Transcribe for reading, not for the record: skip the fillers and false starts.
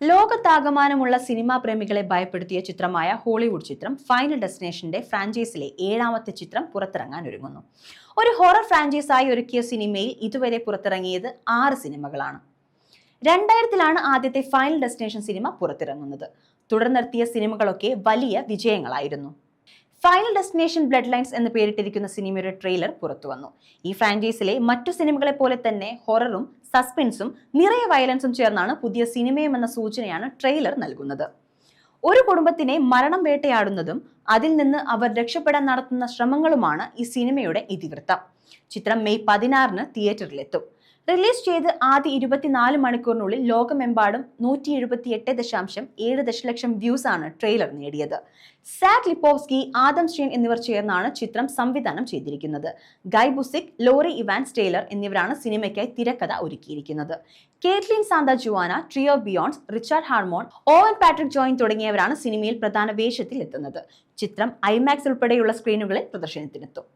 ലോകത്താകമാനമുള്ള cinema പ്രേമികളെ ഭയപ്പെടുത്തിയ ചിത്രമായ Hollywood ചിത്രം final ഡെസ്റ്റിനേഷന്റെ ഫ്രാഞ്ചൈസിലെ 7ാമത്തെ ചിത്രം പുറത്തിറങ്ങാൻ ഒരുങ്ങുന്നു. ഒരു ഹൊറർ ഫ്രാഞ്ചൈസായി ഒരുക്കിയ സിനിമയിൽ ഇതുവരെ പുറത്തിറങ്ങിയത് 6 സിനിമകളാണ്. 2000-ലാണ് ആദ്യത്തെ ഫൈനൽ ഡെസ്റ്റിനേഷൻ സിനിമ പുറത്തിറങ്ങുന്നത്. തുടർന്നെത്തിയ സിനിമകളൊക്കെ വലിയ വിജയങ്ങളായിരുന്നു. ഫൈനൽ ഡെസ്റ്റിനേഷൻ ബ്ലഡ് ലൈൻസ് എന്ന് പേരിട്ടിരിക്കുന്ന സിനിമയുടെ ട്രെയിലർ പുറത്തുവന്നു. ഈ ഫ്രാഞ്ചൈസിലെ മറ്റു സിനിമകളെ പോലെ തന്നെ ഹൊററും സസ്പെൻസും നിറയെ വയലൻസും ചേർന്നാണ് പുതിയ സിനിമയുമെന്ന സൂചനയാണ് ട്രെയിലർ നൽകുന്നത്. ഒരു കുടുംബത്തിനെ മരണം വേട്ടയാടുന്നതും അതിൽ നിന്ന് അവർ രക്ഷപ്പെടാൻ നടത്തുന്ന ശ്രമങ്ങളുമാണ് ഈ സിനിമയുടെ ഇതിവൃത്തം. ചിത്രം മെയ് 16-ന് തിയേറ്ററിലെത്തും. റിലീസ് ചെയ്ത് ആദ്യ 24 മണിക്കൂറിനുള്ളിൽ ലോകമെമ്പാടും 178.7 ദശലക്ഷം വ്യൂസ് ആണ് ട്രെയിലർ നേടിയത്. സാക് ലിപ്പോവ്സ്കി, ആദം സ്റ്റെയിൻ എന്നിവർ ചേർന്നാണ് ചിത്രം സംവിധാനം ചെയ്തിരിക്കുന്നത്. Guy Busick, Lori Evans Taylor എന്നിവരാണ് സിനിമയ്ക്കായി തിരക്കഥ ഒരുക്കിയിരിക്കുന്നത്. Kaitlyn Santa Juana, Teo Briones, Richard Harmon, Owen Patrick Joyner തുടങ്ങിയവരാണ് സിനിമയിൽ പ്രധാന വേഷത്തിൽ എത്തുന്നത്. ചിത്രം ഐമാക്സ് ഉൾപ്പെടെയുള്ള സ്ക്രീനുകളിൽ പ്രദർശനത്തിനെത്തും.